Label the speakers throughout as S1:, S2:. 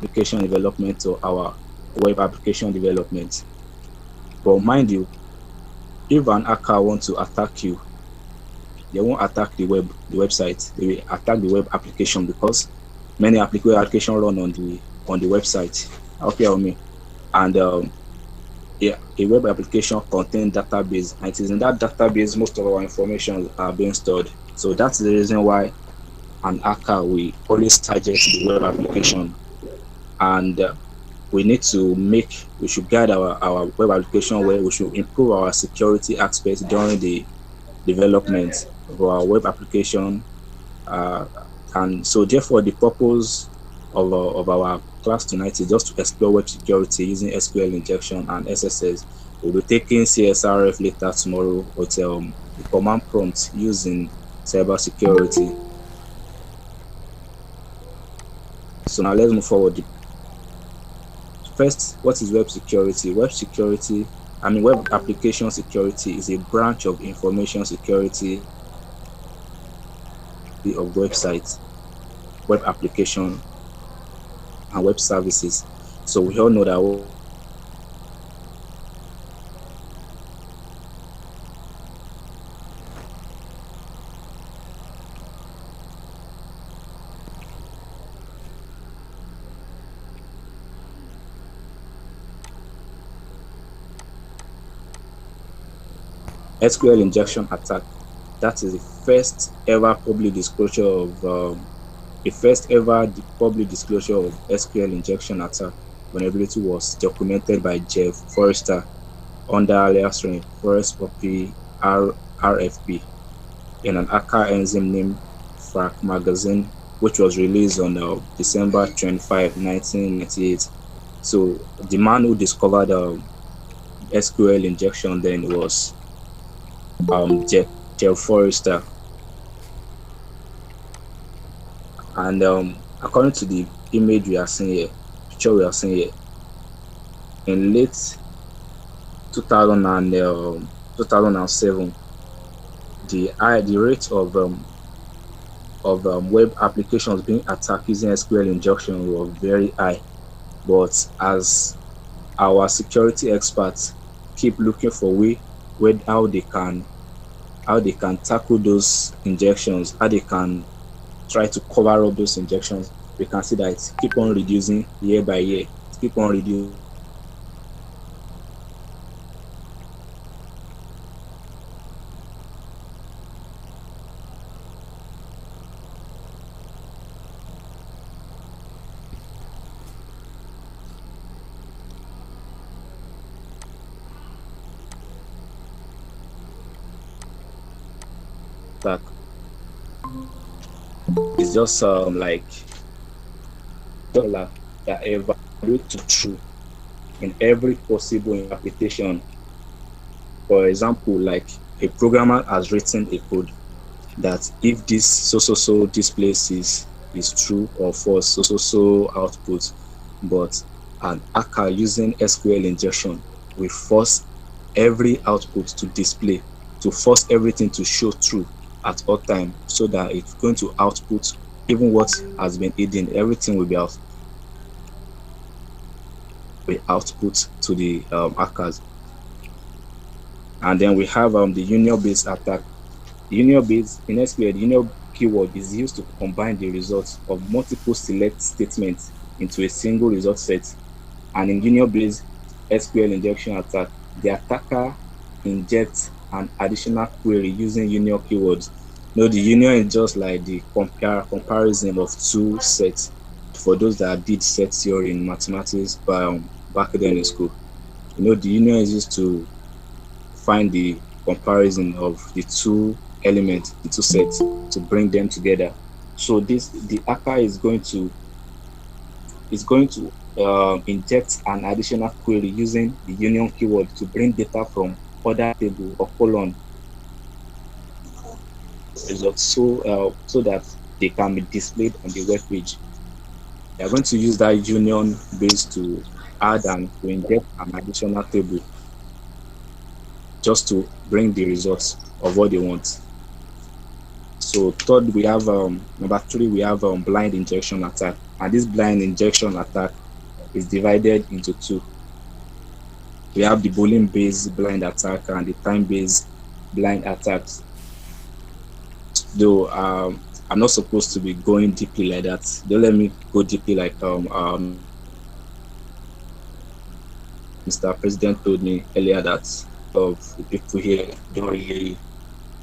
S1: application development or our web application development. But mind you, if an hacker wants to attack you, they won't attack the website. They will attack the web application because many applications run on the website. Okay, on me. And a web application contains database, and it is in that database most of our information are being stored. So that's the reason why an hacker will always target the web application, and we should guide our web application where we should improve our security aspects during the development of our web application. And so therefore the purpose of our class tonight is just to explore web security using SQL injection and SSS. We'll be taking CSRF later tomorrow with the command prompt using cybersecurity. So now let's move forward. First, what is web security? Web application security is a branch of information security of websites, web application, and web services. So we all know that SQL injection attack. That is the first ever public disclosure of SQL injection attack vulnerability was documented by Jeff Forrester under alias Forest Poppy RFP in an hacker enzyme named Frac magazine, which was released on December 25, 1998. So the man who discovered SQL injection then was Jeff Forrester. And according to the image we are seeing here, picture we are seeing here, in late 2007, the rate of web applications being attacked using SQL injection was very high. But as our security experts keep looking for how they can tackle those injections, how they can try to cover up those injections, we can see that it keep on reducing year by year. It keep on reducing. That it's just like that evaluate to true in every possible interpretation. For example, like a programmer has written a code that if this this place is true or false, so output, but an hacker using SQL injection will force every output to display, to force everything to show true at all time, so that it's going to output even what has been hidden. Everything will be output to the hackers. And then we have the union-based attack. The union-based in SQL, the union keyword is used to combine the results of multiple select statements into a single result set. And in union-based SQL injection attack, the attacker injects an additional query using union keywords. The union is just like the comparison of two sets. For those that did set theory in mathematics back then in school, the union is used to find the comparison of the two elements, the two sets, to bring them together. So the hacker is going to inject an additional query using the union keyword to bring data from other table or column results, so that they can be displayed on the web page. They are going to use that union base to add and to inject an additional table just to bring the results of what they want. So third, we have number 3, we have blind injection attack. And this blind injection attack is divided into two. We have the boolean-based blind attack and the time-based blind attacks. Though I'm not supposed to be going deeply like that. Don't let me go deeply like Mr. President told me earlier that of the people here don't really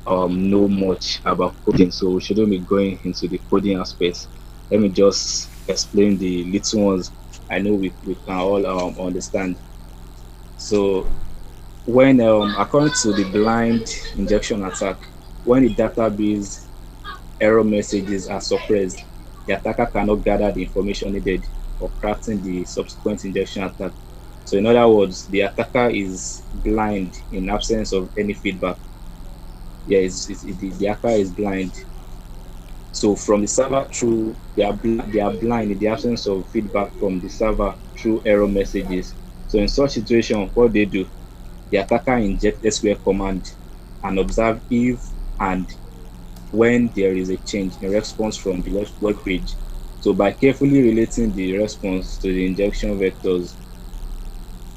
S1: know much about coding, so we shouldn't be going into the coding aspects. Let me just explain the little ones I know we can all understand. So when according to the blind injection attack, when the database error messages are suppressed, the attacker cannot gather the information needed for crafting the subsequent injection attack. So in other words, the attacker is blind in absence of any feedback. Yeah, the attacker is blind. So from the server through, they are blind in the absence of feedback from the server through error messages. So in such situation, what they do, the attacker inject SQL command and observe if and when there is a change in response from the web page. So by carefully relating the response to the injection vectors,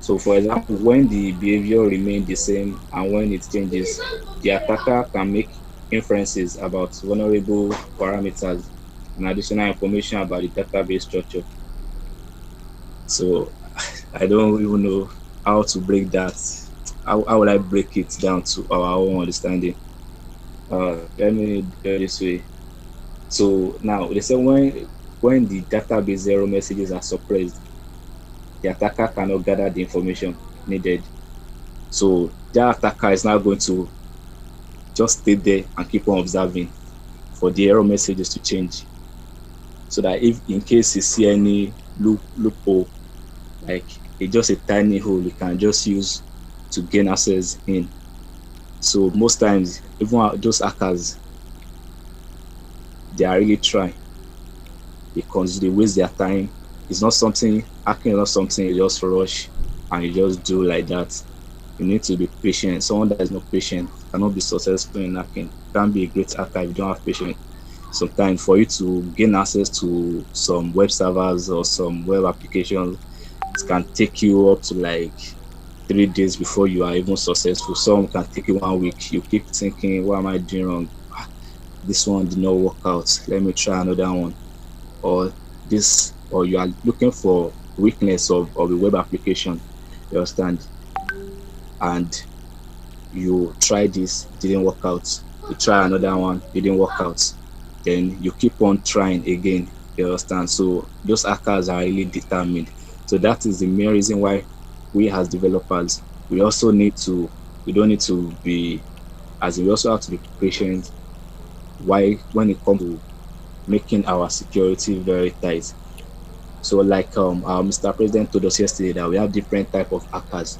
S1: so for example, when the behavior remains the same and when it changes, the attacker can make inferences about vulnerable parameters and additional information about the database structure. So I don't even know how to break that. How would I break it down to our own understanding? Let me do it this way. So now they say when the database error messages are suppressed, the attacker cannot gather the information needed. So that attacker is now going to just stay there and keep on observing for the error messages to change. So that if in case you see any loophole, like it's just a tiny hole you can just use to gain access in. So most times, even those hackers, they are really trying because they waste their time. It's not something, hacking is not something you just rush and you just do like that. You need to be patient. Someone that is not patient cannot be successful in hacking. You can't be a great hacker if you don't have patience. Sometimes for you to gain access to some web servers or some web applications, it can take you up to like 3 days before you are even successful. Some can take you 1 week. You keep thinking, what am I doing wrong? This one did not work out. Let me try another one. Or you are looking for weakness of a web application. You understand? And you try this, didn't work out. You try another one, didn't work out. Then you keep on trying again. You understand? So those hackers are really determined. So that is the main reason why we as developers, we don't need to be, as we also have to be patient when it comes to making our security very tight. So like our Mr. President told us yesterday that we have different type of hackers.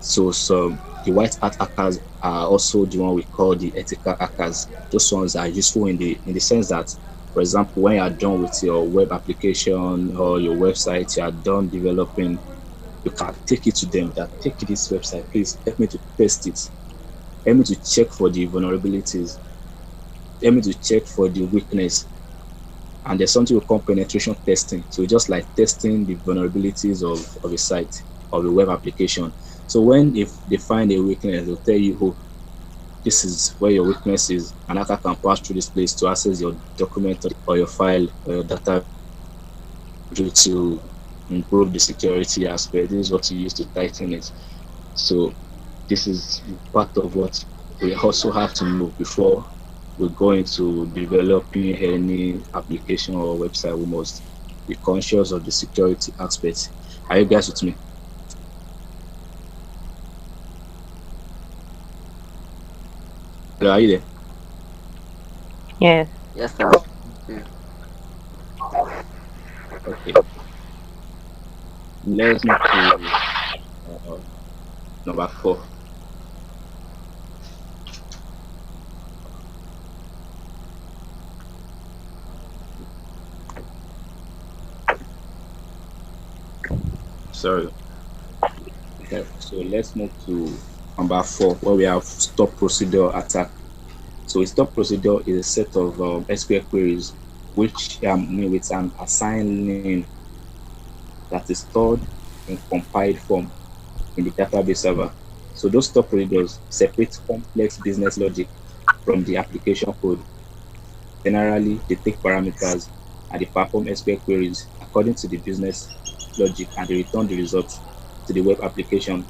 S1: So the white hat hackers are also the one we call the ethical hackers. Those ones are useful in the sense that, for example, when you are done with your web application or your website, you are done developing, you can take it to them that take this website, please help me to test it. Help me to check for the vulnerabilities. Help me to check for the weakness. And there's something we call penetration testing. So just like testing the vulnerabilities of a site, of a web application. So if they find a weakness, they'll tell you, oh, this is where your weakness is. An hacker can pass through this place to access your document or your file or your data to improve the security aspect. This is what you use to tighten it. So this is part of what we also have to know before we go into developing any application or website. We must be conscious of the security aspects. Are you guys with me? Hello, are you there?
S2: Yes.
S3: Yes, sir. Yeah.
S1: Okay. Let's move to number 4. Sorry. Okay. So let's move to number 4, where we have stop procedure attack. So a stop procedure is a set of SQL queries which with an assigned name that is stored in compiled form in the database server. So those stored procedures separate complex business logic from the application code. Generally, they take parameters and they perform SQL queries according to the business logic, and they return the results to the web application.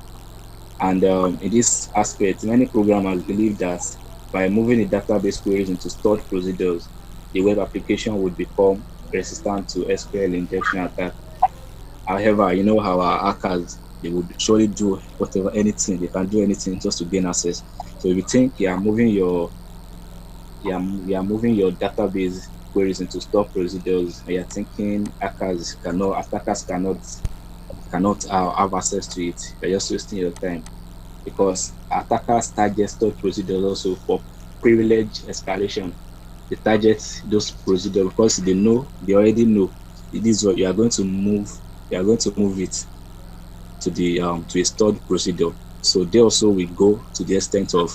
S1: And in this aspect, many programmers believe that by moving the database queries into stored procedures, the web application would become resistant to SQL injection attack. However, you know how our hackers, they would surely do whatever, anything, they can do anything just to gain access. So if you think you are moving your database queries into stored procedures, and you're thinking attackers cannot have access to it, you're just wasting your time, because attackers target stored procedures also for privilege escalation. They target those procedures because they already know this is what you are going to move. You are going to move it to a stored procedure. So they also will go to the extent of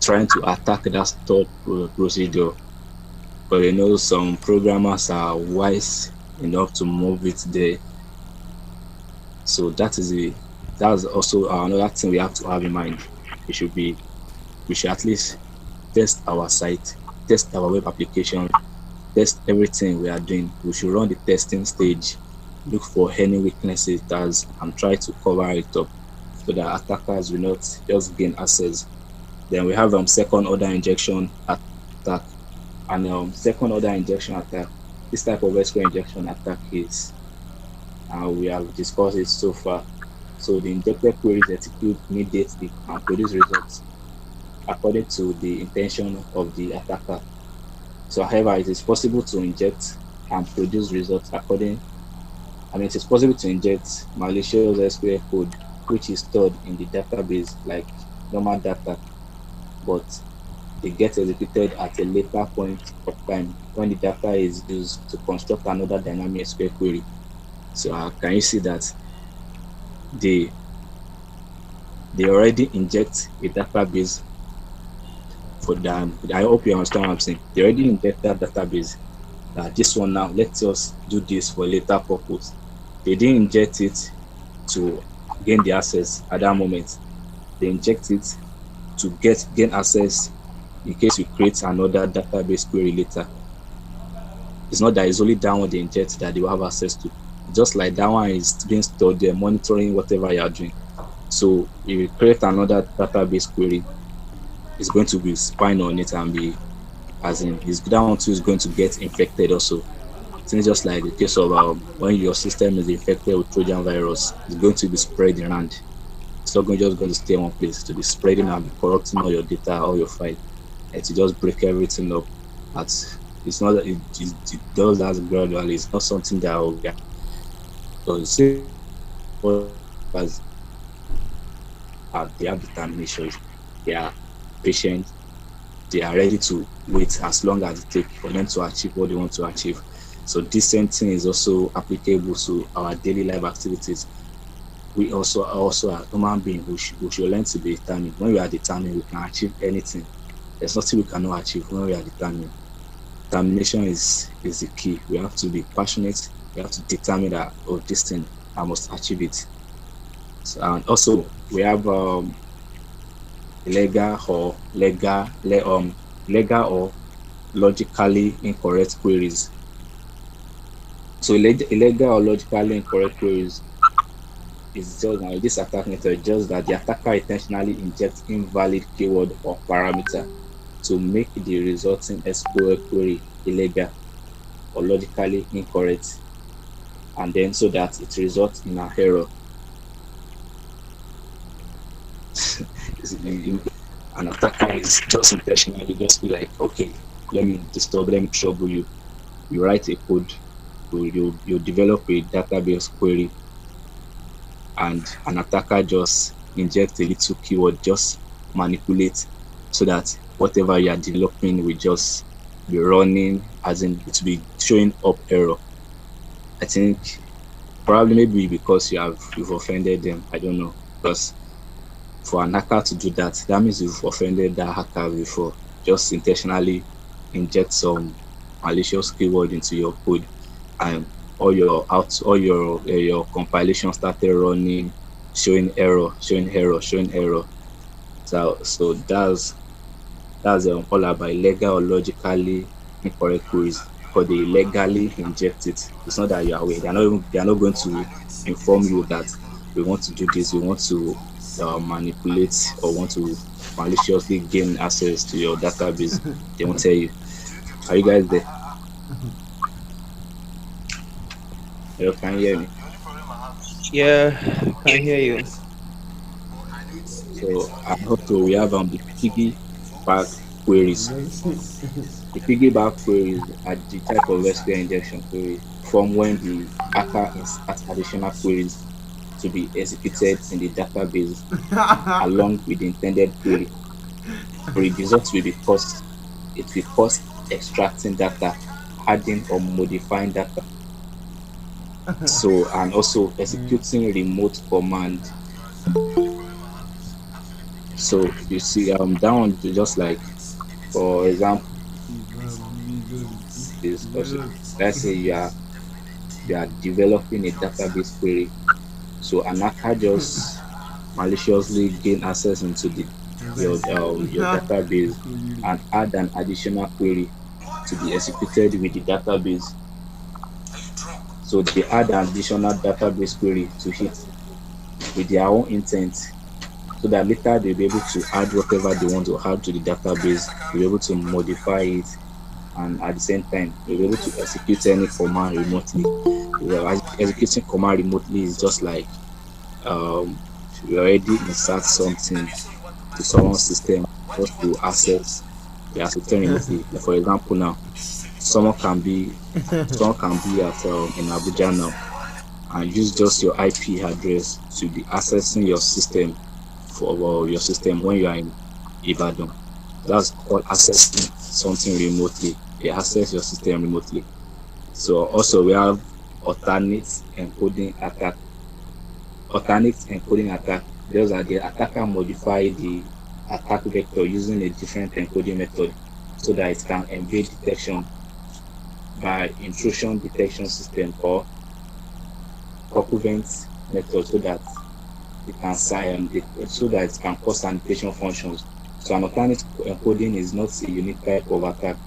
S1: trying to attack that stored procedure. But some programmers are wise enough to move it there. So that's also another thing we have to have in mind. We should at least test our site, test our web application, test everything we are doing. We should run the testing stage, look for any weaknesses and try to cover it up so that attackers will not just gain access. Then we have second order injection attack. And second order injection attack, this type of SQL injection attack is, we have discussed it so far. So the injected queries execute immediately and produce results according to the intention of the attacker. So however, it is possible to inject and produce results it is possible to inject malicious SQL code which is stored in the database like normal data, but they get executed at a later point of time when the data is used to construct another dynamic SQL query. So can you see that they already inject a database for them? I hope you understand what I'm saying. They already inject that database. This one now, let us do this for later purpose. They didn't inject it to gain the access at that moment. They inject it to gain access in case we create another database query later. It's not that it's only that one they inject that they will have access to. Just like that one is being stored there, monitoring whatever you are doing. So if you create another database query, it's going to be spying on it and be, that one too is going to get infected also. It's just like the case of when your system is infected with Trojan virus, it's going to be spread around. It's not just going to stay in one place, to be spreading and be corrupting all your data, all your file, and to just break everything up. It's not that it does that gradually. It's not something that will get. So you see, as they have determination, they are patient, they are ready to wait as long as it takes for them to achieve what they want to achieve. So this same thing is also applicable to our daily life activities. We also are human beings who should learn to be determined. When we are determined, we can achieve anything. There's nothing we cannot achieve when we are determined. Determination is the key. We have to be passionate. We have to determine that, this thing, I must achieve it. So, and also we have legal or logically incorrect queries. So illegal or logically incorrect queries is just this attack method, just that the attacker intentionally injects invalid keyword or parameter to make the resulting SQL query illegal or logically incorrect, and then so that it results in an error. An attacker is just intentionally just be like, okay, let me trouble you. You write a code, you develop a database query, and an attacker just inject a little keyword, just manipulate so that whatever you are developing will just be running, as in it will be showing up error. I think probably maybe because you've offended them. I don't know, because for an hacker to do that means you've offended that hacker before. Just intentionally inject some malicious keyword into your code, and all your compilation started running, showing error, showing error, showing error. So that's all about illegal or logically incorrect queries, because they illegally inject it. It's not that you are aware. They are not going to inform you that we want to do this, we want to manipulate or want to maliciously gain access to your database. They won't tell you. Are you guys there? You can hear me.
S3: Yeah, I can hear you.
S1: So and also we have the piggyback queries. The piggyback queries are the type of SQL injection query from when the hacker inserts additional queries to be executed in the database along with the intended query. The result will be cost. It will cost extracting data, adding or modifying data. So and also executing remote command. So you see, that one is just like, for example, is also, let's say you are developing a database query. So an hacker just maliciously gain access into your database and add an additional query to be executed with the database. So they add an additional database query to it with their own intent, so that later they'll be able to add whatever they want to add to the database, they'll be able to modify it, and at the same time they'll be able to execute any command remotely. Well, executing command remotely is just like, um, we already insert something to someone's system just to access their system remotely. Like for example, now someone can be someone can be at in Abuja now and use just your IP address to be accessing your system for your system when you are in Ibadan. That's called accessing something remotely. They access your system remotely. So also we have alternate encoding attack. Alternate encoding attack. Those are the attacker modify the attack vector using a different encoding method so that it can evade detection by intrusion detection system or circumvent method, so that so that it can cause sanitation functions. So an alternate encoding is not a unique type of attack.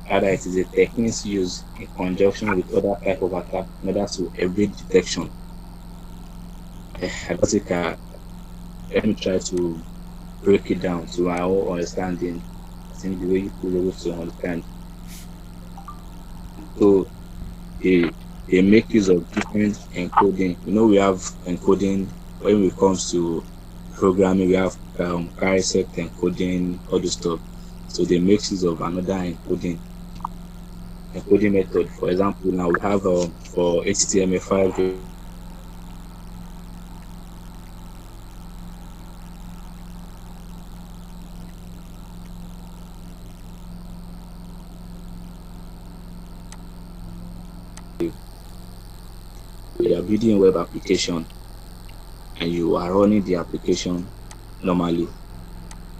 S1: Rather, it is a technique used in conjunction with other type of attack in order to evade detection. I don't think let me try to break it down to my own understanding. I think the way you could be able to understand. So they they make use of different encoding. We have encoding when it comes to programming. We have carry set encoding, all this stuff. So they make use of another encoding method. For example, now we have for HTML5 you are building a web application and you are running the application normally,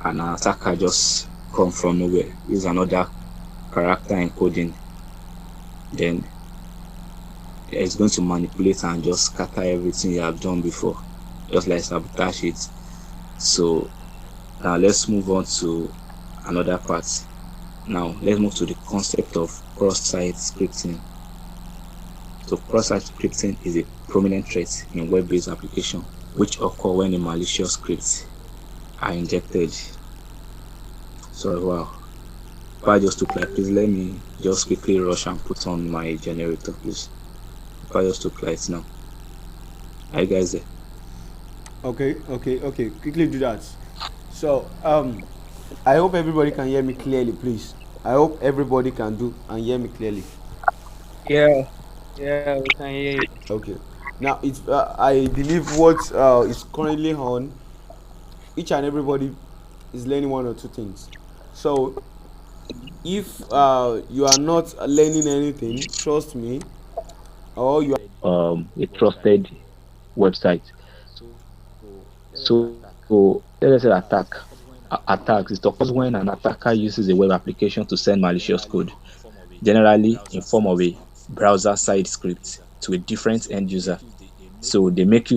S1: and an attacker just come from nowhere, use another character encoding, then it's going to manipulate and just scatter everything you have done before, just like sabotage it. So now let's move on to another part. Now let's move to the concept of cross-site scripting. So cross-site scripting is a prominent threat in web-based application which occur when a malicious scripts are injected. So wow. If I just took like, please let me just quickly rush and put on my generator, please. If I just took lights now. Are you guys there?
S4: Okay. Quickly do that. So, I hope everybody can hear me clearly, please. I hope everybody can do and hear me clearly.
S3: Yeah, yeah, we can hear you.
S4: Okay. Now, it's I believe what is currently on. Each and everybody is learning one or two things. So, if you are not learning anything, trust me, or you
S1: A trusted website. So let's say attacks. It occurs when an attacker uses a web application to send malicious code. generally in form of a browser side script to a different end user. So they make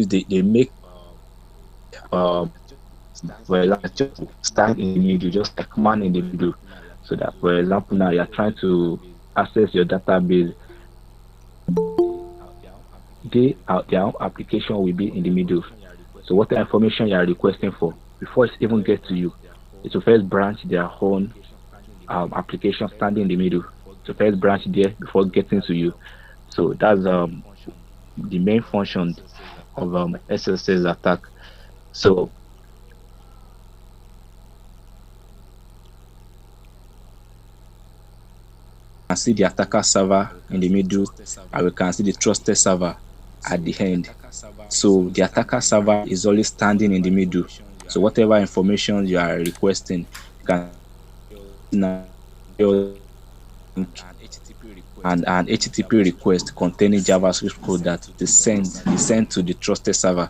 S1: for example just to stand in the middle, just like man in the middle. So that for example now you're trying to access your database, their own application will be in the middle. So whatever information you are requesting for, before it even gets to you, it will first branch their own application standing in the middle. So first branch there before getting to you. So that's the main function of SSS attack. So can see the attacker server in the middle, and we can see the trusted server at the end. So the attacker server is always standing in the middle. So whatever information you are requesting, you can now and an HTTP request containing JavaScript code that they send to the trusted server.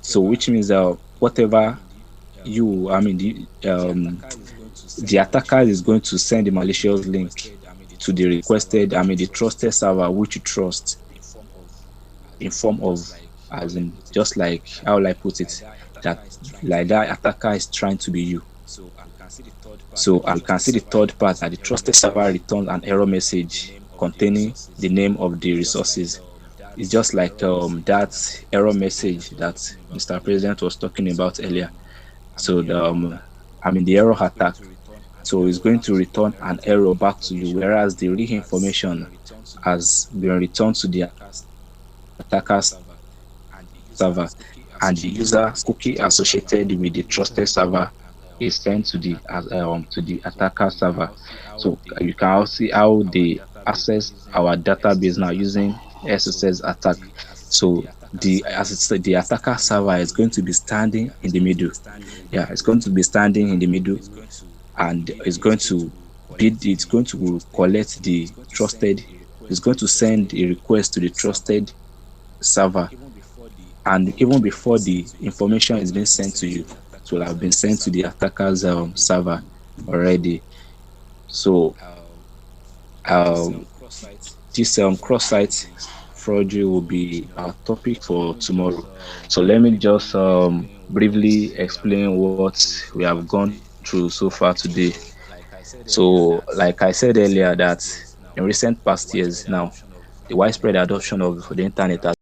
S1: So which means whatever the attacker is going to send a malicious link to the the trusted server which you trust in form of, as in, just like how will I put it, that like that attacker is trying to be you. So you can see the third part that the trusted server returns an error message containing the name of the resources. It's just like that error message that Mr. President was talking about earlier. So the error attack. So it's going to return an error back to you, whereas the real information has been returned to the attacker's server, and the user cookie associated with the trusted server is sent to the attacker server. So you can also see how they access our database now using SSS attack. So the attacker server is going to be standing in the middle. Yeah, it's going to be standing in the middle, and it's going to collect the trusted. It's going to send a request to the trusted server, and even before the information is being sent to you, it will have been sent to the attacker's server already. So this cross-site fraud will be our topic for tomorrow. So let me just briefly explain what we have gone through so far today. So like I said earlier, that in recent past years now, the widespread adoption of the internet has